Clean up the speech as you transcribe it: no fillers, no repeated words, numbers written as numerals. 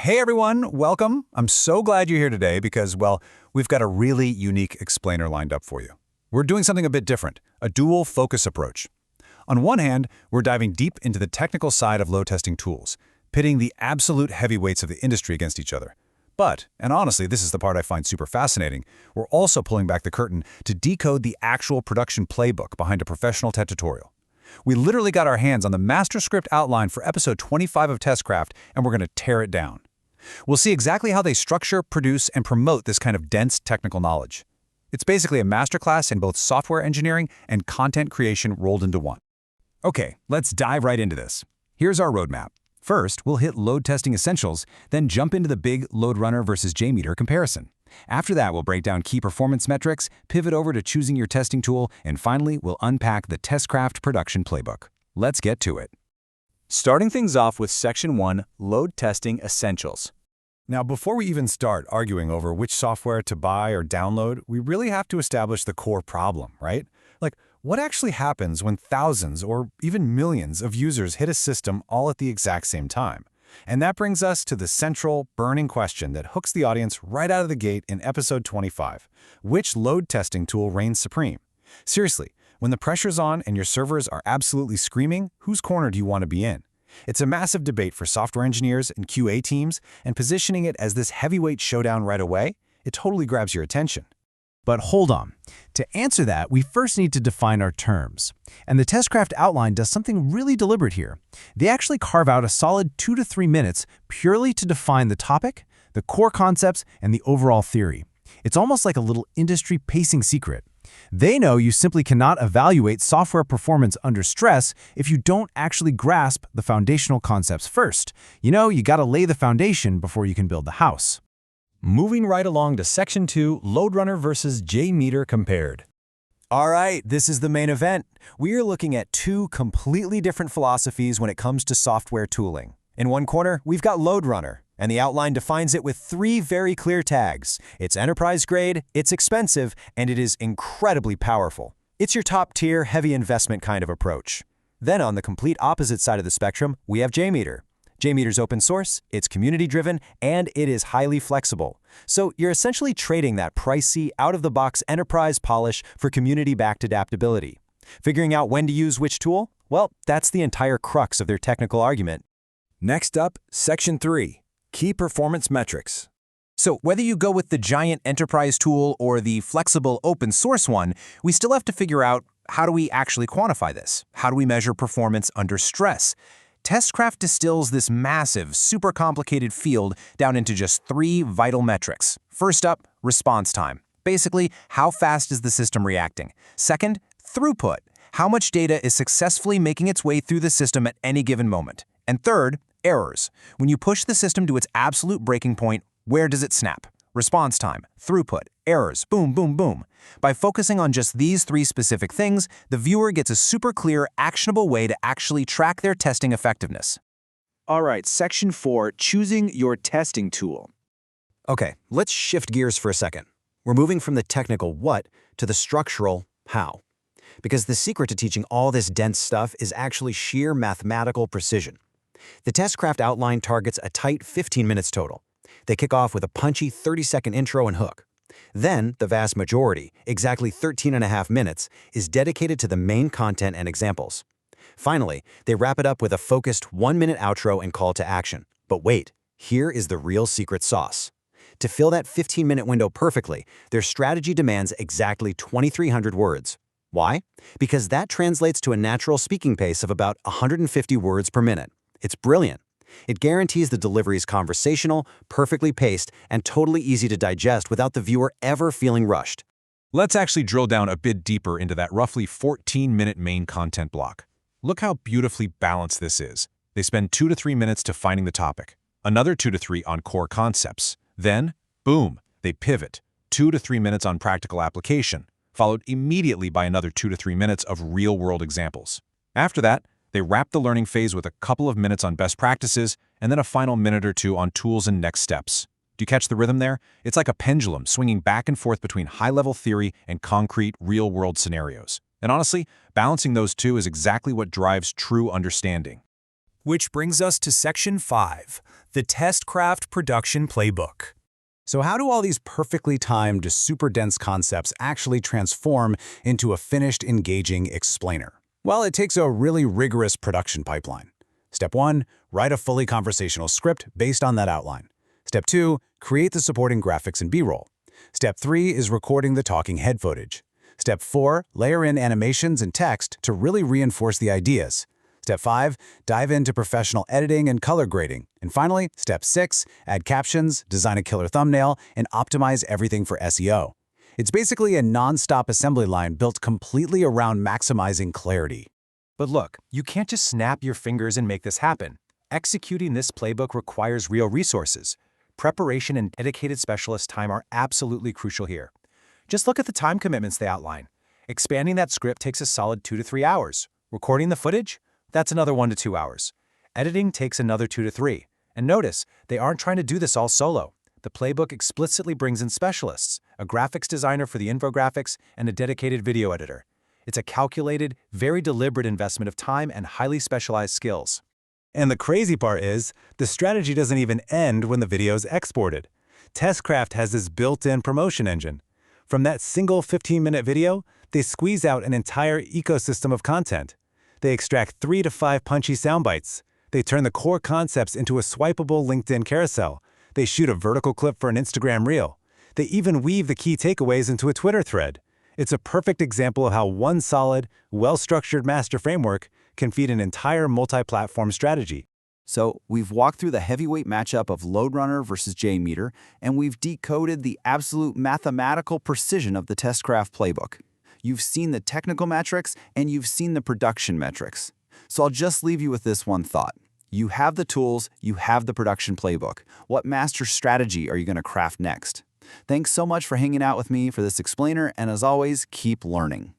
Hey everyone, welcome. I'm so glad you're here today because, well, we've got a really unique explainer lined up for you. We're doing something a bit different, a dual focus approach. On one hand, we're diving deep into the technical side of load testing tools, pitting the absolute heavyweights of the industry against each other. But, and honestly, this is the part I find super fascinating, we're also pulling back the curtain to decode the actual production playbook behind a professional TED tutorial. We literally got our hands on the master script outline for episode 25 of Testcraft, and we're going to tear it down. We'll see exactly how they structure, produce, and promote this kind of dense technical knowledge. It's basically a masterclass in both software engineering and content creation rolled into one. Okay, let's dive right into this. Here's our roadmap. First, we'll hit load testing essentials, then jump into the big LoadRunner versus JMeter comparison. After that, we'll break down key performance metrics, pivot over to choosing your testing tool, and finally, we'll unpack the Testcraft production playbook. Let's get to it. Starting things off with Section 1, Load Testing Essentials. Now, before we even start arguing over which software to buy or download, we really have to establish the core problem, right? Like, what actually happens when thousands or even millions of users hit a system all at the exact same time? And that brings us to the central, burning question that hooks the audience right out of the gate in episode 25. Which load testing tool reigns supreme? Seriously, when the pressure's on and your servers are absolutely screaming, whose corner do you want to be in? It's a massive debate for software engineers and QA teams, and positioning it as this heavyweight showdown right away, it totally grabs your attention. But hold on. To answer that, we first need to define our terms. And the Testcraft outline does something really deliberate here. They actually carve out a solid 2 to 3 minutes purely to define the topic, the core concepts, and the overall theory. It's almost like a little industry pacing secret. They know you simply cannot evaluate software performance under stress if you don't actually grasp the foundational concepts first. You gotta lay the foundation before you can build the house. Moving right along to Section 2, LoadRunner versus JMeter compared. All right, this is the main event. We are looking at two completely different philosophies when it comes to software tooling. In one corner, we've got LoadRunner, and the outline defines it with 3 very clear tags. It's enterprise grade, it's expensive, and it is incredibly powerful. It's your top-tier, heavy investment kind of approach. Then on the complete opposite side of the spectrum, we have JMeter. JMeter's open source, it's community-driven, and it is highly flexible. So you're essentially trading that pricey, out-of-the-box enterprise polish for community-backed adaptability. Figuring out when to use which tool? Well, that's the entire crux of their technical argument. Next up, Section 3, Key Performance Metrics. So whether you go with the giant enterprise tool or the flexible open source one, we still have to figure out, how do we actually quantify this? How do we measure performance under stress? Testcraft distills this massive, super complicated field down into just 3 vital metrics. First up, response time. Basically, how fast is the system reacting? Second, throughput. How much data is successfully making its way through the system at any given moment? And third, errors. When you push the system to its absolute breaking point, where does it snap? Response time, throughput, errors, boom, boom, boom. By focusing on just these 3 specific things, the viewer gets a super clear, actionable way to actually track their testing effectiveness. All right, Section 4, choosing your testing tool. Okay, let's shift gears for a second. We're moving from the technical what to the structural how. Because the secret to teaching all this dense stuff is actually sheer mathematical precision. The Testcraft outline targets a tight 15 minutes total. They kick off with a punchy 30-second intro and hook. Then, the vast majority, exactly 13.5 minutes, is dedicated to the main content and examples. Finally, they wrap it up with a focused 1-minute outro and call to action. But wait, here is the real secret sauce. To fill that 15-minute window perfectly, their strategy demands exactly 2,300 words. Why? Because that translates to a natural speaking pace of about 150 words per minute. It's brilliant. It guarantees the delivery is conversational, perfectly paced, and totally easy to digest without the viewer ever feeling rushed. Let's actually drill down a bit deeper into that roughly 14-minute main content block. Look how beautifully balanced this is. They spend 2 to 3 minutes defining the topic, another 2 to 3 on core concepts. Then, boom, they pivot, 2 to 3 minutes on practical application, followed immediately by another 2 to 3 minutes of real-world examples. After that, they wrap the learning phase with a couple of minutes on best practices, and then a final minute or 2 on tools and next steps. Do you catch the rhythm there? It's like a pendulum swinging back and forth between high-level theory and concrete, real-world scenarios. And honestly, balancing those two is exactly what drives true understanding. Which brings us to Section 5, the Testcraft Production Playbook. So how do all these perfectly timed, super dense concepts actually transform into a finished, engaging explainer? Well, it takes a really rigorous production pipeline. Step 1, write a fully conversational script based on that outline. Step 2, create the supporting graphics and B-roll. Step 3 is recording the talking head footage. Step 4, layer in animations and text to really reinforce the ideas. Step 5, dive into professional editing and color grading. And finally, Step 6, add captions, design a killer thumbnail, and optimize everything for SEO. It's basically a non-stop assembly line built completely around maximizing clarity. But look, you can't just snap your fingers and make this happen. Executing this playbook requires real resources. Preparation and dedicated specialist time are absolutely crucial here. Just look at the time commitments they outline. Expanding that script takes a solid 2 to 3 hours. Recording the footage? That's another 1 to 2 hours. Editing takes another 2 to 3. And notice, they aren't trying to do this all solo. The playbook explicitly brings in specialists, a graphics designer for the infographics, and a dedicated video editor. It's a calculated, very deliberate investment of time and highly specialized skills. And the crazy part is, the strategy doesn't even end when the video is exported. Testcraft has this built-in promotion engine. From that single 15-minute video, they squeeze out an entire ecosystem of content. They extract 3 to 5 punchy sound bites. They turn the core concepts into a swipeable LinkedIn carousel. They shoot a vertical clip for an Instagram reel. They even weave the key takeaways into a Twitter thread. It's a perfect example of how one solid, well-structured master framework can feed an entire multi-platform strategy. So we've walked through the heavyweight matchup of LoadRunner versus JMeter, and we've decoded the absolute mathematical precision of the Testcraft playbook. You've seen the technical metrics, and you've seen the production metrics. So I'll just leave you with this one thought. You have the tools, you have the production playbook. What master strategy are you going to craft next? Thanks so much for hanging out with me for this explainer, and as always, keep learning.